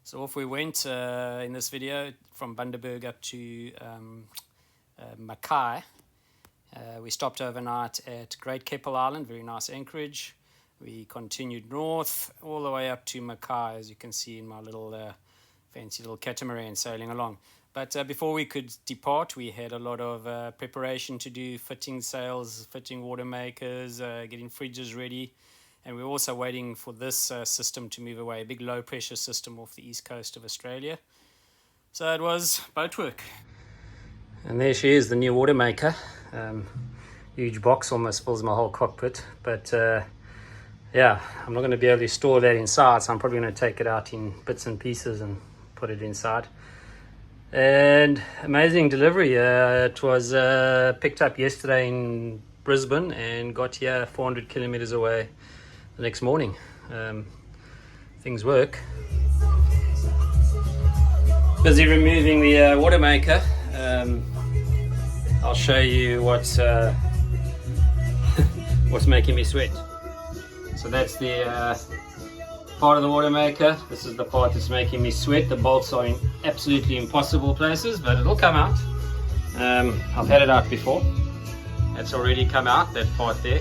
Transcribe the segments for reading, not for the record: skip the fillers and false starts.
So off we went in this video from Bundaberg up to Mackay. We stopped overnight at Great Keppel Island, very nice anchorage. We continued north all the way up to Mackay, as you can see in my little fancy little catamaran sailing along. But before we could depart, we had a lot of preparation to do, fitting sails, fitting water makers, getting fridges ready. And we're also waiting for this system to move away, a big low pressure system off the east coast of Australia. So it was boat work. And there she is, the new water maker. Huge box, almost fills my whole cockpit. But yeah, I'm not going to be able to store that inside, so I'm probably going to take it out in bits and pieces and put it inside. And amazing delivery. It was picked up yesterday in Brisbane and got here 400 kilometers away the next morning. Things work. Busy removing the water maker. I'll show you what's what's making me sweat. So that's the part of the water maker. This is the part that's making me sweat. The bolts are in absolutely impossible places, but it'll come out. I've had it out before. It's already come out, that part there.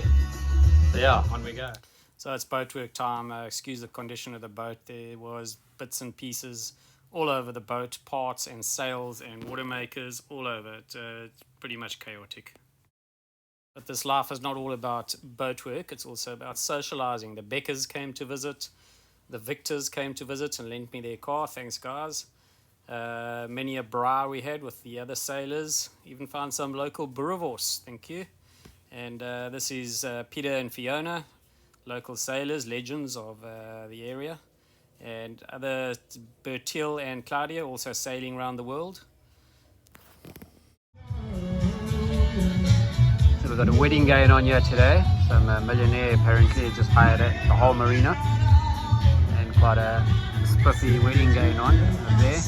So yeah, on we go. So it's boat work time. Excuse the condition of the boat. There was bits and pieces all over the boat, parts and sails and water makers all over it. It's pretty much chaotic. But this life is not all about boat work. It's also about socializing. The Beckers came to visit. The Victors came to visit and lent me their car. Thanks, guys. Many a braai we had with the other sailors. Even found some local boerewors. Thank you. And this is Peter and Fiona, local sailors, legends of the area. And other Bertil and Claudia, also sailing around the world. So we've got a wedding going on here today. Some millionaire apparently just hired the whole marina. And quite a spiffy wedding going on over there.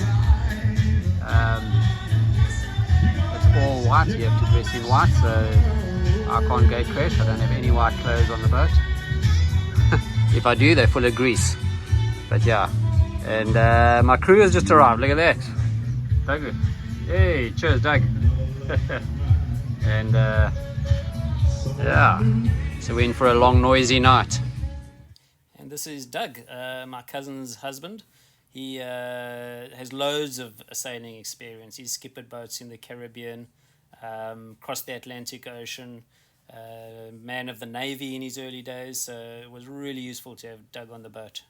It's all white, you have to dress in white, so I can't gate crash. I don't have any white clothes on the boat. If I do, they're full of grease. But yeah, and my crew has just arrived. Look at that, Doug. Hey, cheers, Doug. And yeah, so we're in for a long, noisy night. And this is Doug, my cousin's husband. He has loads of sailing experience. He's skippered boats in the Caribbean, crossed the Atlantic Ocean. Man of the Navy in his early days, so it was really useful to have Doug on the boat.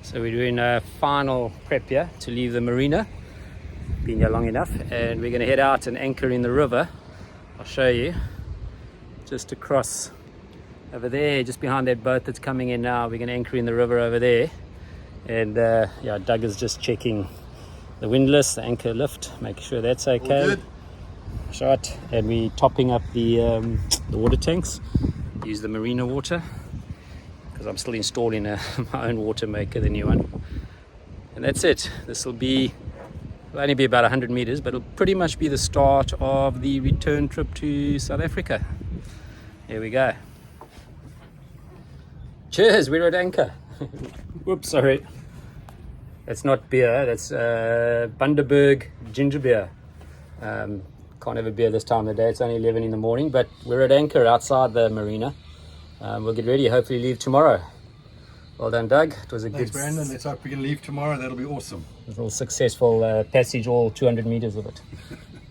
So we're doing a final prep here to leave the marina. Been here long enough, and we're going to head out and anchor in the river. I'll show you. Just across over there, just behind that boat that's coming in now. We're going to anchor in the river over there. And yeah, Doug is just checking the windlass, the anchor lift, making sure that's okay. All good. Shot. And we're topping up the water tanks. Use the marina water, because I'm still installing my own water maker, the new one. And that's it. This will only be about 100 meters, but it'll pretty much be the start of the return trip to South Africa. Here we go. Cheers, we're at anchor. Whoops, sorry. That's not beer, that's Bundaberg ginger beer. Can't have a beer this time of the day, it's only 11 in the morning, but we're at anchor outside the marina. We'll get ready, hopefully leave tomorrow. Well done, Doug. It was a Thanks, Brandon. Let's hope we can leave tomorrow. That'll be awesome. A little successful passage, all 200 meters of it.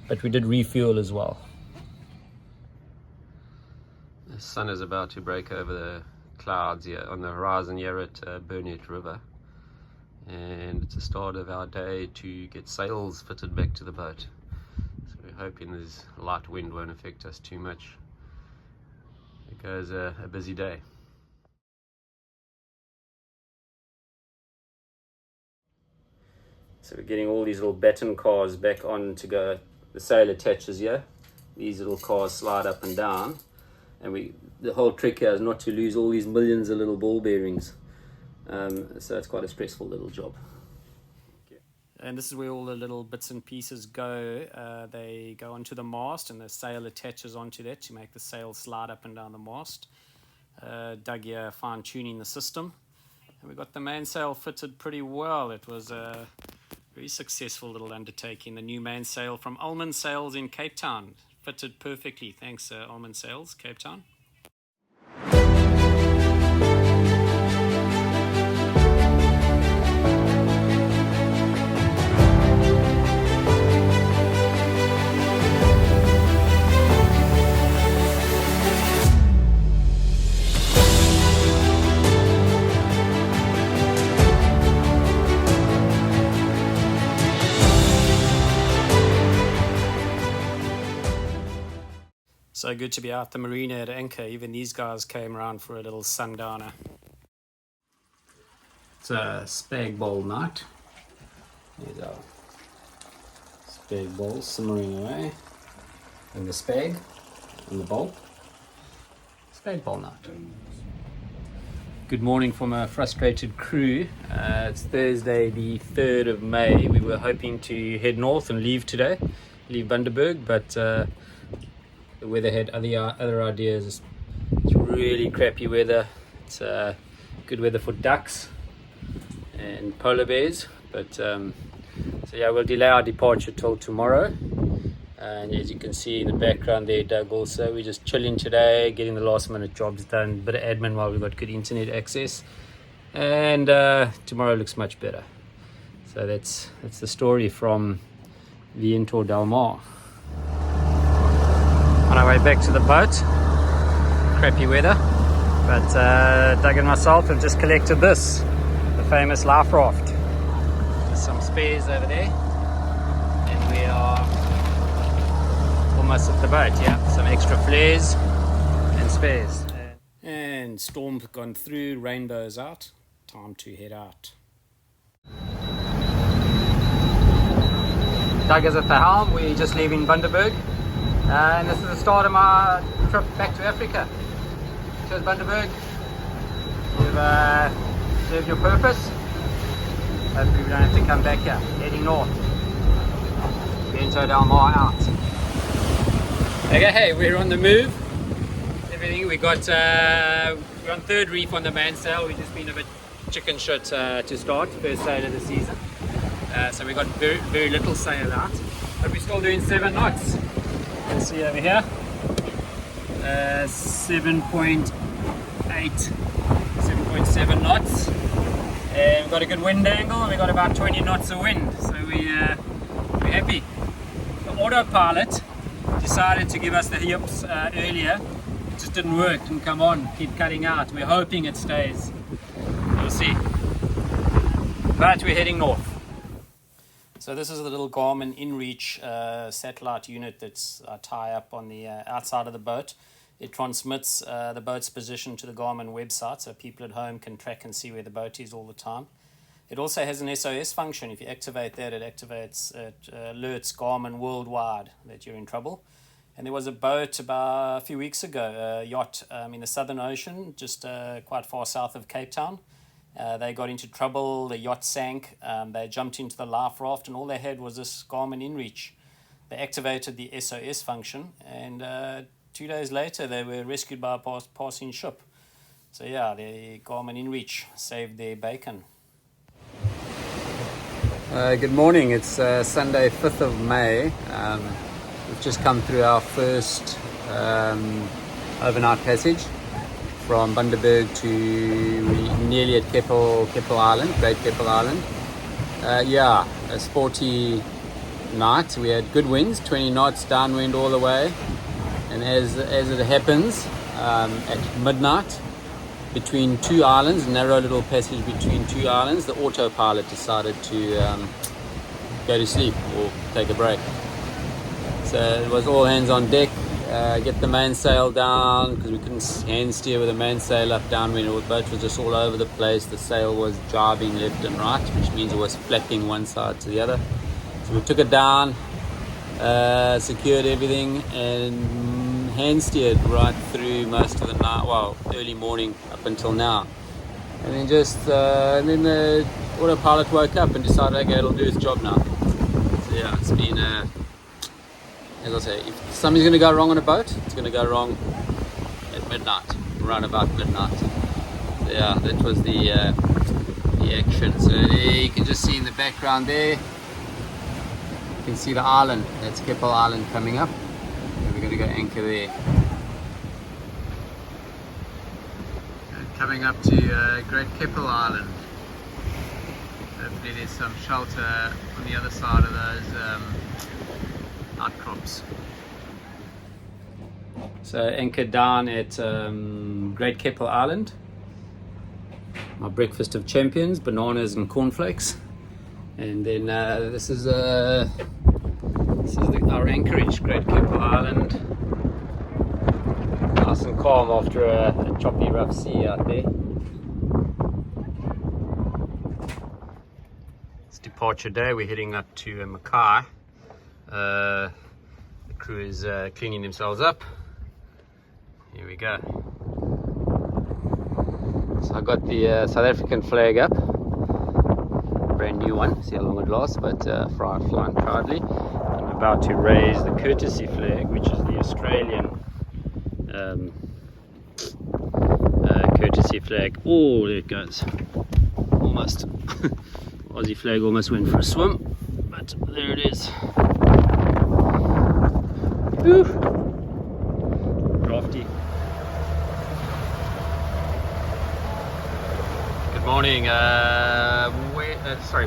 But we did refuel as well. The sun is about to break over the clouds here on the horizon here at Burnett River. And it's the start of our day to get sails fitted back to the boat. So we're hoping this light wind won't affect us too much. It goes a busy day. So we're getting all these little baton cars back on to go. The sail attaches here. These little cars slide up and down. And the whole trick here is not to lose all these millions of little ball bearings. So it's quite a stressful little job. And this is where all the little bits and pieces go. They go onto the mast, and the sail attaches onto that to make the sail slide up and down the mast. Doug here fine-tuning the system. And we got the mainsail fitted pretty well. It was a very successful little undertaking. The new mainsail from Almond Sails in Cape Town. Fitted perfectly. Thanks, Almond Sails, Cape Town. So good to be out the marina at anchor. Even these guys came around for a little sundowner. It's a spag bowl night. There's our spag bowl simmering away. And the spag and the bowl. Spag bowl night. Good morning from a frustrated crew. It's Thursday the 3rd of May. We were hoping to head north and leave today. Leave Bundaberg, but the weather had other ideas. It's really crappy weather. It's good weather for ducks and polar bears, but so yeah, we'll delay our departure till tomorrow. And as you can see in the background there, Doug also, we're just chilling today, getting the last minute jobs done, bit of admin while we've got good internet access, and tomorrow looks much better. So that's the story from Viento del Mar. On our way back to the boat, crappy weather, but Doug and myself have just collected this, the famous life raft. There's some spares over there, and we are almost at the boat. Yeah, some extra flares and spares. And storm's gone through, rainbow's out, time to head out. Doug is at the helm, we're just leaving Bundaberg. And this is the start of my trip back to Africa. Cheers, Bundaberg. You've served your purpose. Hopefully we don't have to come back here. Heading north. Viento del Mar out. Okay, hey, we're on the move. Everything we got. We're on third reef on the mainsail. We've just been a bit chicken shit to start. First sail of the season. So we got very little sail out, but we're still doing 7 knots. You can see over here, 7.7 knots, and we've got a good wind angle. We've got about 20 knots of wind, so we're happy. The autopilot decided to give us the hips earlier. It just didn't work, didn't come on, keep cutting out. We're hoping it stays, we'll see, but we're heading north. So this is a little Garmin InReach satellite unit that's tie up on the outside of the boat. It transmits the boat's position to the Garmin website, so people at home can track and see where the boat is all the time. It also has an SOS function. If you activate that, it alerts Garmin worldwide that you're in trouble. And there was a boat about a few weeks ago, a yacht in the Southern Ocean, just quite far south of Cape Town. They got into trouble, the yacht sank, they jumped into the life raft, and all they had was this Garmin InReach. They activated the SOS function, and 2 days later they were rescued by a passing ship. So yeah, the Garmin InReach saved their bacon. Good morning, it's Sunday 5th of May. We've just come through our first overnight passage from Bundaberg to nearly at Keppel Island, Great Keppel Island. Yeah, a sporty night. We had good winds, 20 knots downwind all the way. And as it happens, at midnight, between two islands, narrow little passage between two islands, the autopilot decided to go to sleep or take a break. So it was all hands on deck. Get the mainsail down, because we couldn't hand steer with the mainsail up downwind. The boat was just all over the place. The sail was jibing left and right, which means it was flapping one side to the other. So we took it down, secured everything, and hand steered right through most of the night, well, early morning up until now. And then then the autopilot woke up and decided, okay, it'll do its job now. So yeah, it's been as I say, if something's going to go wrong on a boat, it's going to go wrong at midnight, around about midnight. So yeah, that was the the action. So there you can just see in the background there, you can see the island. That's Keppel Island coming up. And we're going to go anchor there. And coming up to Great Keppel Island. Hopefully there's some shelter on the other side of those outcrops. So anchored down at Great Keppel Island. My breakfast of champions, bananas and cornflakes. And then this is our anchorage, Great Keppel Island. Nice and calm after a choppy, rough sea out there. It's departure day. We're heading up to Mackay. The crew is cleaning themselves up. Here we go. So I got the South African flag up, brand new one, see how long it lasts, but flying proudly. I'm about to raise the courtesy flag, which is the Australian courtesy flag. Oh, there it goes. Almost. Aussie flag almost went for a swim, but there it is. Whew. Drafty. Good morning.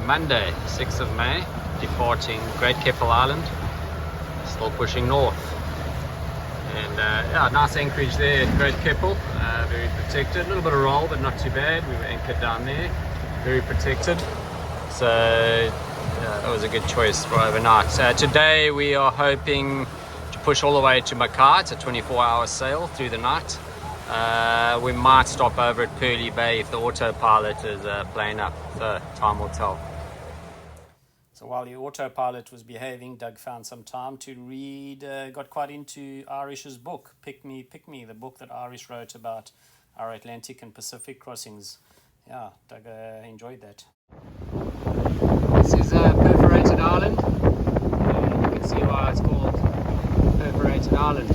Monday, 6th of May, departing Great Keppel Island, still pushing north. And yeah, nice anchorage there at Great Keppel, very protected. A little bit of roll, but not too bad. We were anchored down there, very protected. So that was a good choice for overnight. Today we are hoping to push all the way to Mackay. It's a 24-hour sail through the night. We might stop over at Pearly Bay if the autopilot is playing up, so time will tell. So while the autopilot was behaving, Doug found some time to read, got quite into Irish's book, Pick Me, the book that Irish wrote about our Atlantic and Pacific crossings. Yeah, Doug enjoyed that. This is Perforated Island. You can see why it's called Perforated Island.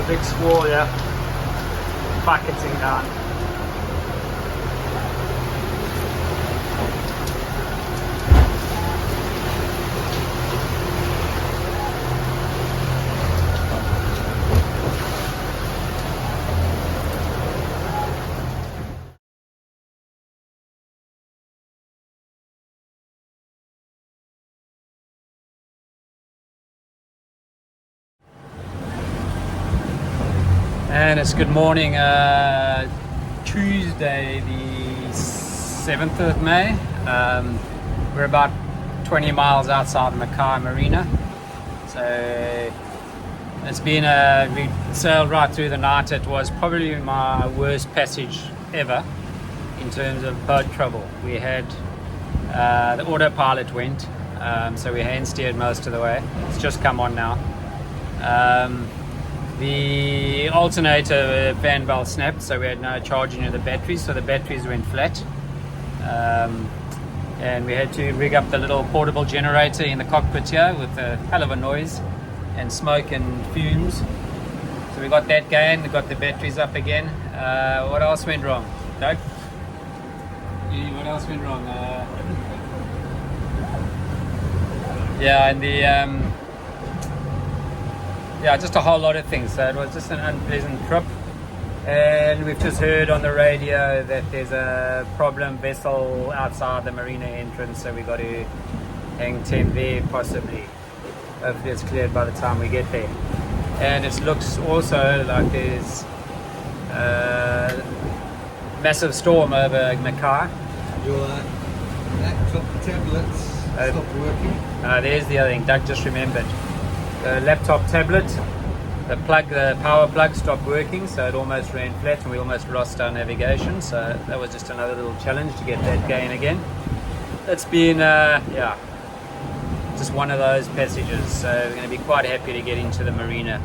Big squall, yeah, bucketing down. And it's good morning, Tuesday the 7th of May. We're about 20 miles outside Mackay Marina. So it's been we sailed right through the night. It was probably my worst passage ever in terms of boat trouble. We had, the autopilot went, so we hand steered most of the way. It's just come on now. The alternator fan valve snapped, so we had no charging of the batteries, so the batteries went flat. And we had to rig up the little portable generator in the cockpit here with a hell of a noise and smoke and fumes. So we got that going, we got the batteries up again. What else went wrong, Doug? What else went wrong? Yeah, and the yeah, just a whole lot of things. So it was just an unpleasant trip. And we've just heard on the radio that there's a problem vessel outside the marina entrance, so we've got to hang 10 there possibly. Hopefully it's cleared by the time we get there. And it looks also like there's a massive storm over Mackay. Your laptop tablets stopped working. There's the other thing, Doug just remembered. The laptop tablet, the power plug stopped working, so it almost ran flat and we almost lost our navigation. So that was just another little challenge to get that going again. It's been, yeah, just one of those passages. So we're going to be quite happy to get into the marina.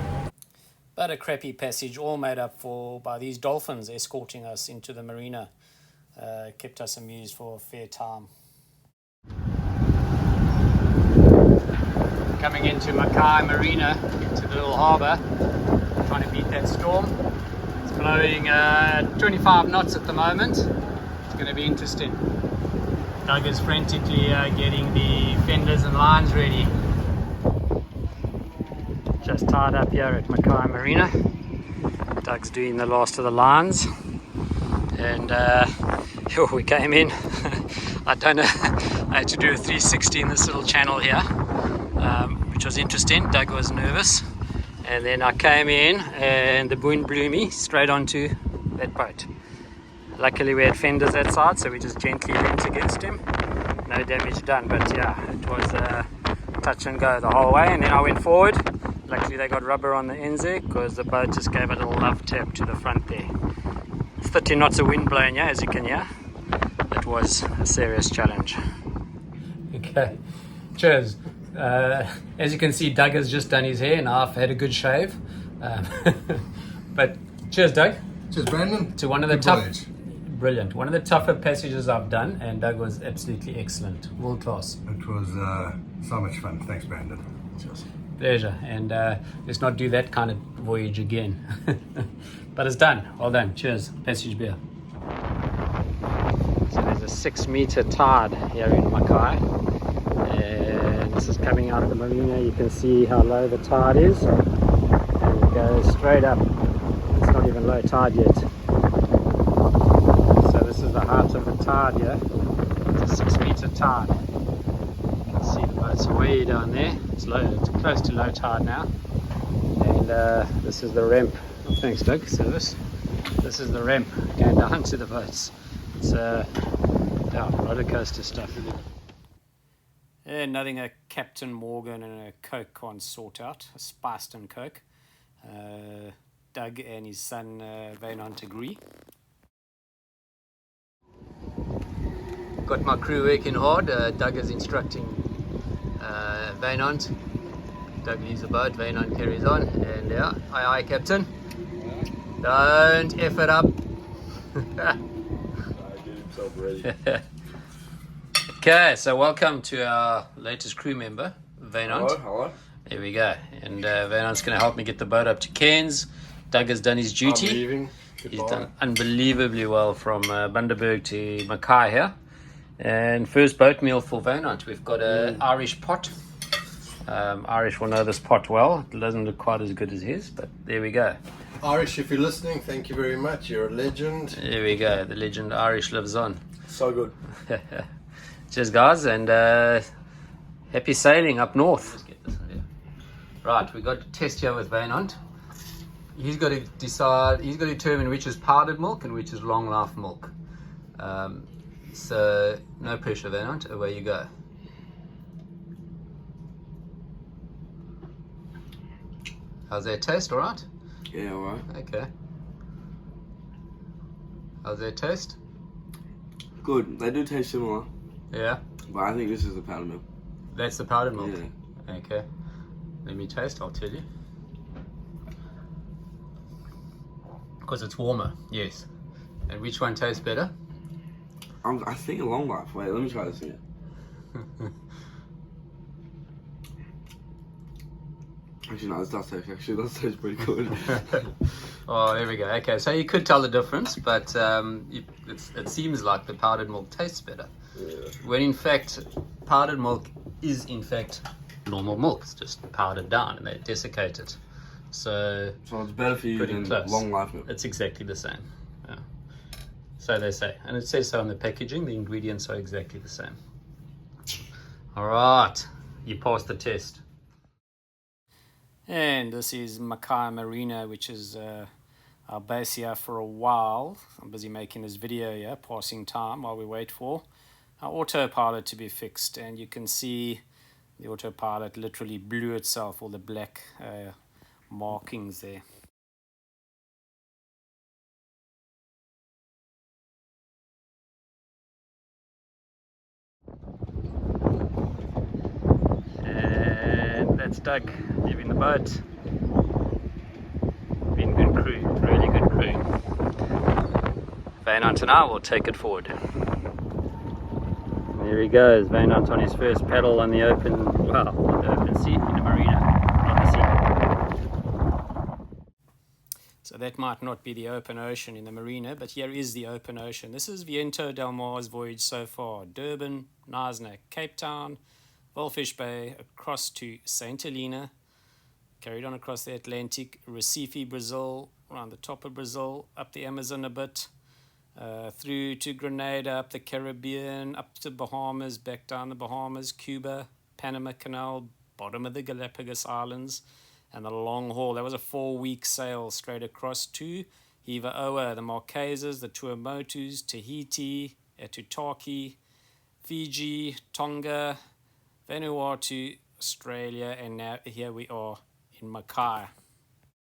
But a crappy passage, all made up for by these dolphins escorting us into the marina. Kept us amused for a fair time. Coming into Mackay Marina, into the little harbour, trying to beat that storm. It's blowing 25 knots at the moment. It's going to be interesting. Doug is frantically getting the fenders and lines ready. Just tied up here at Mackay Marina. Doug's doing the last of the lines, and we came in. I don't know, I had to do a 360 in this little channel here, which was interesting. Doug was nervous, and then I came in and the wind blew me straight onto that boat. Luckily we had fenders that side, so we just gently leant against him. No damage done, but yeah, it was touch and go the whole way. And then I went forward. Luckily they got rubber on the ends there, because the boat just gave a little love tap to the front there. 30 knots of wind blowing, yeah, as you can hear. It was a serious challenge. Okay, cheers. As you can see, Doug has just done his hair and I've had a good shave. But cheers, Doug. Cheers, Brandon. To one of the brilliant. One of the tougher passages I've done, and Doug was absolutely excellent. World class. It was so much fun. Thanks, Brandon. Cheers. Pleasure, and let's not do that kind of voyage again. But it's done. Well done. Cheers. Passage beer. So there's a 6 meter tide here in Mackay, and this is coming out of the marina. You can see how low the tide is, and it goes straight up. It's not even low tide yet. So this is the height of the tide here. It's a 6 meter tide. You can see the boat's way down there. It's low. It's close to low tide now, and this is the ramp. Oh, thanks, Doug. Service. This is the ramp going down to the boats. It's roller coaster stuff. Nothing a Captain Morgan and a Coke can't sort out. A spiced and Coke. Doug and his son Wynand agree. Got my crew working hard. Doug is instructing Wynand. Doug leaves the boat, Wynand carries on, and yeah, aye Captain. Don't F it up. Okay, so welcome to our latest crew member, Wynand. Hello. There we go. And Wynand's going to help me get the boat up to Cairns. Doug has done his duty. I'm leaving. He's done unbelievably well from Bundaberg to Mackay here. And first boat meal for Wynand. We've got an Irish pot. Irish will know this pot well. It doesn't look quite as good as his, but there we go. Irish, if you're listening, thank you very much. You're a legend. There we go. The legend Irish lives on. So good. Cheers, guys, and happy sailing up north. Let's get this in here. Right, we got a test here with Wynand. He's got to decide. He's got to determine which is powdered milk and which is long life milk. So no pressure, Wynand. Away you go. How's that taste? All right. Yeah, alright. Okay. How's that taste? Good. They do taste similar, Yeah. but I think this is the powdered milk. That's the powdered milk. Yeah. Okay. Let me taste. I'll tell you. Because it's warmer. Yes. And which one tastes better? I think a long life. Wait, let me try this again. Actually, no, this does taste pretty good. Oh, there we go. Okay, so you could tell the difference, but it seems like the powdered milk tastes better. Yeah. When in fact, powdered milk is in fact normal milk. It's just powdered down and they desiccate it. So it's better for you pretty than close. long life milk. It's exactly the same. Yeah. So they say. And it says so on the packaging. The ingredients are exactly the same. All right. You passed the test. And this is Mackay Marina, which is our base here for a while. I'm busy making this video here, passing time while we wait for our autopilot to be fixed. And you can see the autopilot literally blew itself, all the black markings there. And that's Doug leaving the boat. Vainant and I will take it forward. There he goes, Vainant on his first paddle on the open, well, on the open sea, in a marina, on the sea. So that might not be the open ocean in the marina, but here is the open ocean. This is Viento Del Mar's voyage so far. Durban, Knysna, Cape Town, Bullfish Bay, across to St. Helena, carried on across the Atlantic, Recife, Brazil, around the top of Brazil, up the Amazon a bit, through to Grenada, up the Caribbean, up to Bahamas, back down the Bahamas, Cuba, Panama Canal, bottom of the Galapagos Islands, and the long haul. That was a 4-week sail straight across to Hiva-Oa, the Marquesas, the Tuamotus, Tahiti, Aitutaki, Fiji, Tonga, Vanuatu, Australia, and now here we are in Mackay.